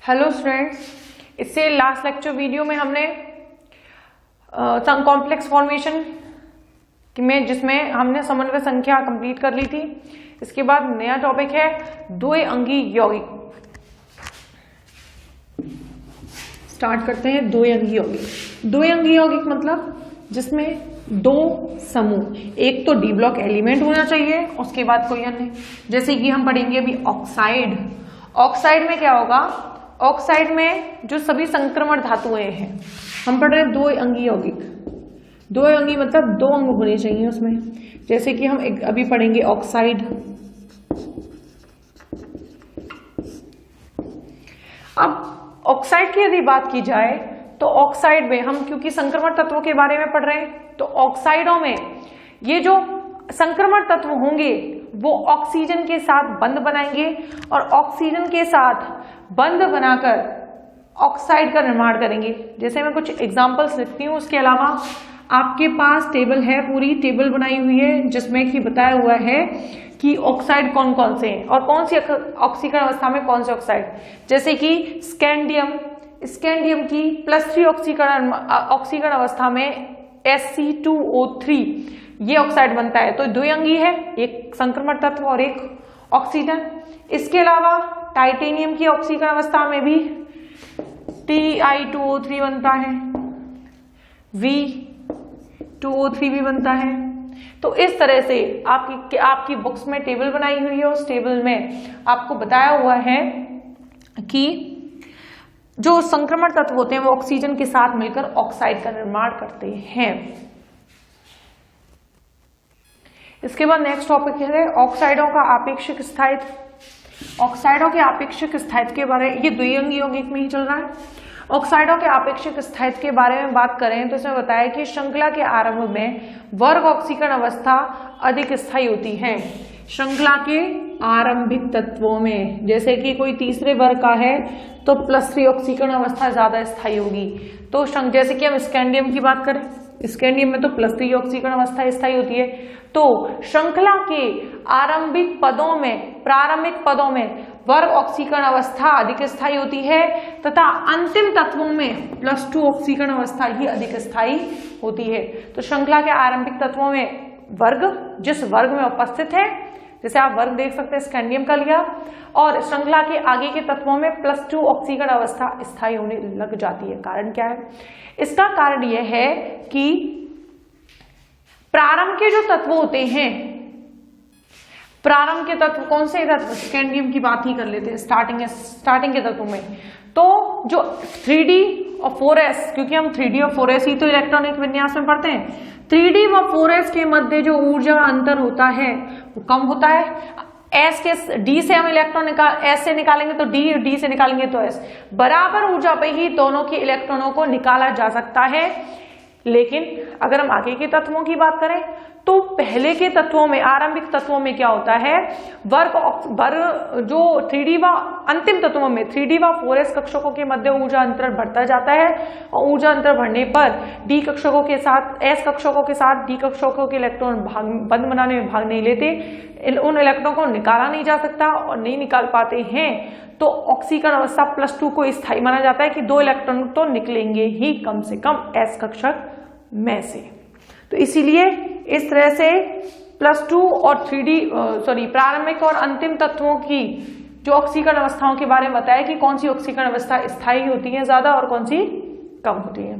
Hello students, इससे last lecture video में हमने कॉम्प्लेक्स फॉर्मेशन में जिसमें हमने समन्वय संख्या कंप्लीट कर ली थी। इसके बाद नया टॉपिक है द्विअंगी यौगिक। स्टार्ट करते हैं द्विअंगी यौगिक। द्विअंगी यौगिक मतलब जिसमें दो समूह, एक तो डी ब्लॉक एलिमेंट होना चाहिए, उसके बाद कोई अन्य, जैसे कि हम पढ़ेंगे अभी ऑक्साइड। ऑक्साइड में क्या होगा? ऑक्साइड में जो सभी संक्रमण धातुएं हैं, हम पढ़ रहे हैं द्विअंगी यौगिक। द्विअंगी मतलब दो अंग होने चाहिए उसमें, जैसे कि हम अभी पढ़ेंगे ऑक्साइड। अब ऑक्साइड की यदि बात की जाए तो ऑक्साइड में हम क्योंकि संक्रमण तत्वों के बारे में पढ़ रहे हैं, तो ऑक्साइडों में ये जो संक्रमण तत्व होंगे वो ऑक्सीजन के साथ बंध बनाएंगे और ऑक्सीजन के साथ बंध बनाकर ऑक्साइड का निर्माण करेंगे। जैसे मैं कुछ एग्जांपल्स लिखती हूँ, उसके अलावा आपके पास टेबल है, पूरी टेबल बनाई हुई है जिसमें कि बताया हुआ है कि ऑक्साइड कौन कौन से हैं और कौन सी ऑक्सीकरण अवस्था में कौन से ऑक्साइड, जैसे कि स्कैंडियम की +3 ऑक्सीकरण अवस्था में Sc2O3 ये ऑक्साइड बनता है, तो द्विअंगी है, एक संक्रमण तत्व और एक ऑक्सीजन। इसके अलावा टाइटेनियम की ऑक्सीकरण अवस्था में भी Ti2O3 बनता है, V2O3 भी बनता है। तो इस तरह से आपकी बुक्स में टेबल बनाई हुई है, उस टेबल में आपको बताया हुआ है कि जो संक्रमण तत्व होते हैं वो ऑक्सीजन के साथ मिलकर ऑक्साइड का निर्माण करते हैं। इसके बाद नेक्स्ट टॉपिक है ऑक्साइडों का आपेक्षिक स्थायित्व। ऑक्साइडों के आपेक्षिक स्थायित्व के बारे में, ये द्विअंगी यौगिक में ही चल रहा है। ऑक्साइडों के आपेक्षिक स्थायित्व के बारे में बात करें तो इसमें बताया कि श्रृंखला के आरंभ में वर्ग ऑक्सीकरण अवस्था अधिक स्थायी होती है। श्रृंखला के आरंभिक तत्वों में, जैसे कि कोई तीसरे वर्ग का है तो +3 ऑक्सीकरण अवस्था ज्यादा स्थायी होगी। तो जैसे कि हम स्कैंडियम की बात करें, स्कैंडियम में तो +3 ऑक्सीकरण अवस्था स्थायी होती है। तो श्रृंखला के प्रारंभिक पदों में वर्ग ऑक्सीकरण अवस्था अधिक स्थायी होती है तथा अंतिम तत्वों में +2 ऑक्सीकरण अवस्था ही अधिक स्थायी होती है। तो श्रृंखला के आरंभिक तत्वों में वर्ग जिस वर्ग में उपस्थित है, जैसे आप वर्ग देख सकते हैं स्कैंडियम का लिया, और श्रृंखला के आगे के तत्वों में +2 ऑक्सीकरण अवस्था स्थायी होने लग जाती है। कारण क्या है? इसका कारण यह है कि प्रारंभ के जो तत्व होते हैं, प्रारंभ के तत्व कौन से तत्व? स्कैंडियम की बात ही कर लेते हैं स्टार्टिंग के तत्वों में। तो जो 3D और 4s, क्योंकि हम 3D और 4s ही तो इलेक्ट्रॉनिक विन्यास में पढ़ते हैं, 3D व 4s के मध्य जो ऊर्जा अंतर होता है वो कम होता है। D से हम इलेक्ट्रॉन S से निकालेंगे तो D से निकालेंगे तो S, बराबर ऊर्जा पे ही दोनों के इलेक्ट्रॉनों को निकाला जा सकता है। लेकिन अगर हम आगे के तत्वों की बात करें तो पहले के तत्वों में, आरंभिक तत्वों में क्या होता है, वर्ग जो 3D व अंतिम तत्वों में 3D व 4s कक्षकों के मध्य ऊर्जा अंतर बढ़ता जाता है और ऊर्जा अंतर बढ़ने पर D कक्षकों के साथ S कक्षकों के साथ D कक्षकों के इलेक्ट्रॉन बंध बनाने में भाग नहीं लेते, उन इलेक्ट्रॉनों को निकाला नहीं जा सकता और नहीं निकाल पाते हैं, तो ऑक्सीकरण अवस्था +2 को स्थायी माना जाता है कि 2 इलेक्ट्रॉन तो निकलेंगे ही कम से कम S कक्षक में से। तो इसीलिए इस तरह से +2 और प्रारंभिक और अंतिम तत्वों की जो ऑक्सीकरण अवस्थाओं के बारे में बताया कि कौन सी ऑक्सीकरण अवस्था स्थायी होती है ज्यादा और कौन सी कम होती है।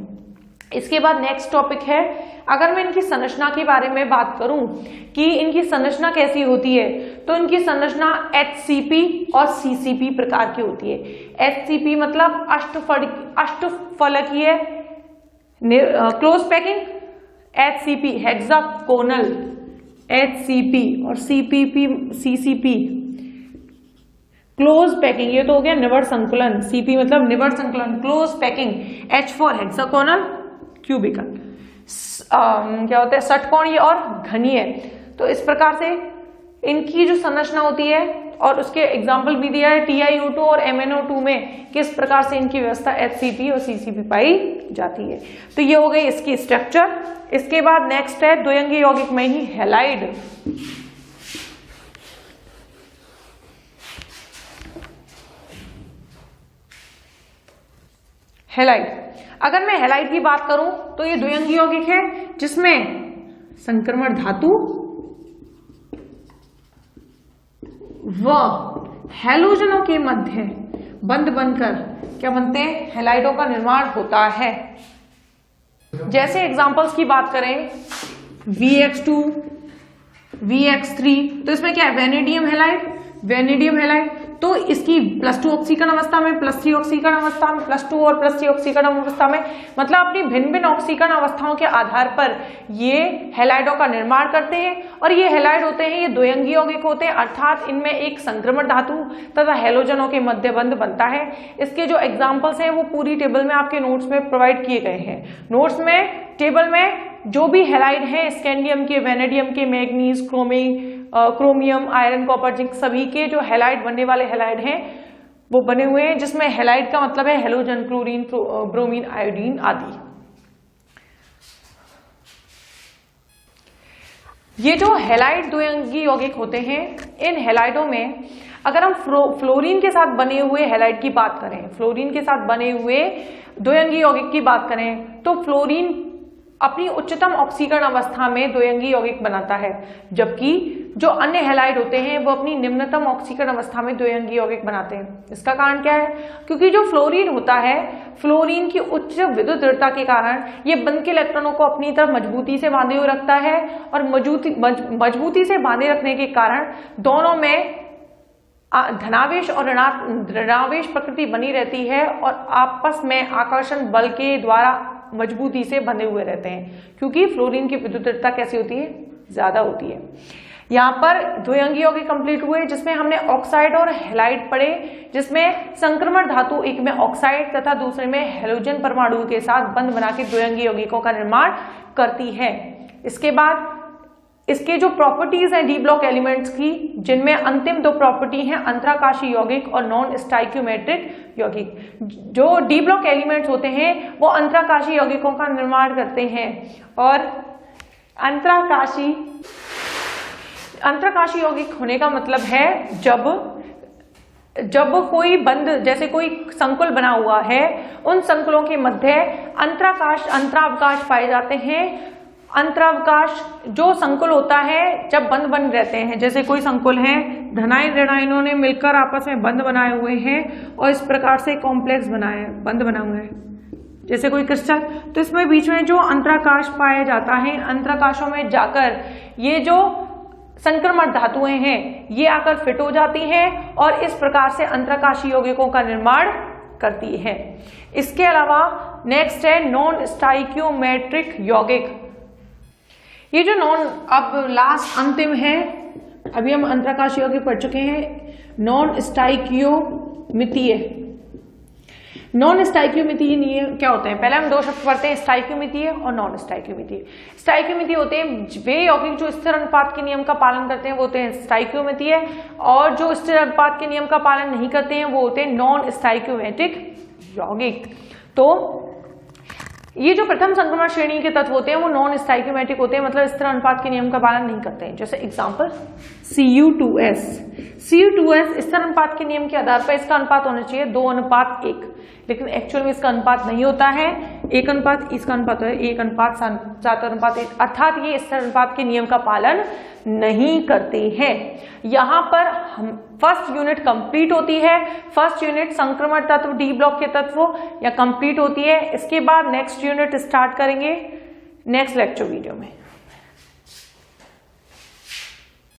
इसके बाद नेक्स्ट टॉपिक है, अगर मैं इनकी संरचना के बारे में बात करूं कि इनकी संरचना कैसी होती है, तो इनकी संरचना HCP और CCP प्रकार की होती है। HCP मतलब अष्टफलकीय close packing, HCP hexagonal, HCP और CCP क्लोज पैकिंग, ये तो हो गया निबड़ संकुलन। CP मतलब निबड़ संकुलन, close packing. H for hexagonal, cubical, क्या होता है, षटकोणीय और घनीय। तो इस प्रकार से इनकी जो संरचना होती है, और उसके एग्जाम्पल भी दिया है TiO2 और MnO2 में किस प्रकार से इनकी व्यवस्था HCP और CCP पाई जाती है। तो ये हो गई इसकी स्ट्रक्चर। इसके बाद नेक्स्ट है द्विअंगी यौगिक में ही हैलाइड। हैलाइड। अगर मैं हैलाइड की बात करूं तो ये द्विअंगी यौगिक है जिसमें संक्रमण धातु व हैलोजनों के मध्य बंध बनकर क्या बनते हैं, हैलाइडों का निर्माण होता है। जैसे एग्जांपल्स की बात करें VX2, VX3, तो इसमें क्या है, वेनेडियम हैलाइड, वेनेडियम हैलाइड। तो इसकी +2 ऑक्सीकरण अवस्था में, +3 ऑक्सीकरण अवस्था में, +2 और +3 ऑक्सीकरण अवस्था में, मतलब अपनी भिन्न भिन्न ऑक्सीकरण अवस्थाओं के आधार पर ये हैलाइडों का निर्माण करते हैं। और ये हैलाइड होते हैं, ये द्विअंगी यौगिक होते हैं, अर्थात इनमें एक संक्रमण धातु तथा हैलोजनों के मध्य बंध बनता है। इसके जो एग्जाम्पल्स हैं वो पूरी टेबल में आपके नोट्स में प्रोवाइड किए गए हैं। नोट्स में टेबल में जो भी हैलाइड हैं, स्कैंडियम के, वेनेडियम के, manganese, chromium, iron, copper, zinc, सभी के जो हैलाइड बनने वाले हैलाइड हैं वो बने हुए हैं, जिसमें हैलाइड का मतलब है हैलोजन, क्लोरीन, ब्रोमीन, आयोडीन आदि। ये जो हैलाइड द्विअंगी यौगिक होते हैं, इन हैलाइडों में अगर हम फ्लोरीन के साथ बने हुए हैलाइड की बात करें, फ्लोरीन के साथ बने हुए द्विअंगी यौगिक की बात करें, तो फ्लोरीन अपनी उच्चतम ऑक्सीकरण अवस्था में द्विअंगी यौगिक बनाता है, जबकि जो अन्य हैलाइड होते हैं वो अपनी निम्नतम ऑक्सीकरण अवस्था में द्विअंगी यौगिक बनाते हैं। इसका कारण क्या है, क्योंकि जो फ्लोरीन होता है, फ्लोरीन की उच्च विद्युत दृढ़ता के कारण ये बंध के इलेक्ट्रॉनों को अपनी तरफ मजबूती से बांधे हुए रखता है, और मजबूती से बांधे रखने के कारण दोनों में धनावेश और ऋणावेश प्रकृति बनी रहती है और आपस में आकर्षण बल के द्वारा मजबूती से बंधे हुए रहते हैं, क्योंकि फ्लोरीन की विद्युत दृढ़ता कैसी होती है, ज्यादा होती है। यहाँ पर द्विअंगी यौगिक कंप्लीट हुए जिसमें हमने ऑक्साइड और हैलाइड पढ़े, जिसमें संक्रमण धातु एक में ऑक्साइड तथा दूसरे में हैलोजन परमाणु के साथ बंध बना के द्विअंगी यौगिकों का निर्माण करती है। इसके बाद इसके जो प्रॉपर्टीज हैं डी ब्लॉक एलिमेंट्स की, जिनमें अंतिम 2 प्रॉपर्टी हैं अंतराकाशी यौगिक और नॉन स्टाइक्योमेट्रिक यौगिक। जो डी ब्लॉक एलिमेंट्स होते हैं वो अंतराकाशी यौगिकों का निर्माण करते हैं, और अंतराकाशी यौगिक होने का मतलब है जब कोई बंध, जैसे कोई संकुल बना हुआ है, उन संकुलों के मध्य अंतरावकाश पाए जाते हैं। अंतरावकाश जो संकुल होता है जब बंध बन रहते हैं, जैसे कोई संकुल है, धनायन ऋणायनों ने मिलकर आपस में बंध बनाए हुए हैं और इस प्रकार से कॉम्प्लेक्स बंध बना हुआ है, जैसे कोई क्रिस्टल, तो इसमें बीच में जो अंतराकाश पाया जाता है, अंतराकाशों में जाकर ये जो संक्रमण धातुएं हैं ये आकर फिट हो जाती हैं और इस प्रकार से अंतराकाशी यौगिकों का निर्माण करती है। इसके अलावा नेक्स्ट है नॉन स्टाइक्योमेट्रिक यौगिक। ये जो अब लास्ट अंतिम है, अभी हम अंतराकाशी यौगिक पढ़ चुके हैं, नॉन स्टाइक्योमितीय। नॉन स्टाइक्योमितीय क्या होते हैं, पहले हम 2 शब्द पढ़ते हैं, स्टाइक्योमितीय और नॉन स्टाइक्योमितीय। स्टाइक्योमितीय होते हैं वे यौगिक जो स्थिर अनुपात के नियम का पालन करते हैं, वो होते हैं स्टाइक्योमितीय, और जो स्थिर अनुपात के नियम का पालन नहीं करते हैं वो होते हैं नॉन स्टाइक्योमेट्रिक यौगिक। तो ये जो प्रथम संक्रमण श्रेणी के तत्व होते हैं वो नॉन स्टाइक्योमेट्रिक होते हैं, मतलब स्थिर अनुपात के नियम का पालन नहीं करते हैं। जैसे एग्जांपल Cu2S। Cu2S स्थिर अनुपात के नियम के आधार पर इसका अनुपात होना चाहिए 2:1, लेकिन एक्चुअल में इसका अनुपात नहीं होता है 1:, इसका अनुपात है 1:7:1, अर्थात ये स्थिर अनुपात के नियम का पालन नहीं करते हैं। यहाँ पर हम फर्स्ट यूनिट कंप्लीट होती है, फर्स्ट यूनिट संक्रमण तत्व डी ब्लॉक के तत्व या कंप्लीट होती है। इसके बाद नेक्स्ट यूनिट स्टार्ट करेंगे नेक्स्ट लेक्चर वीडियो में।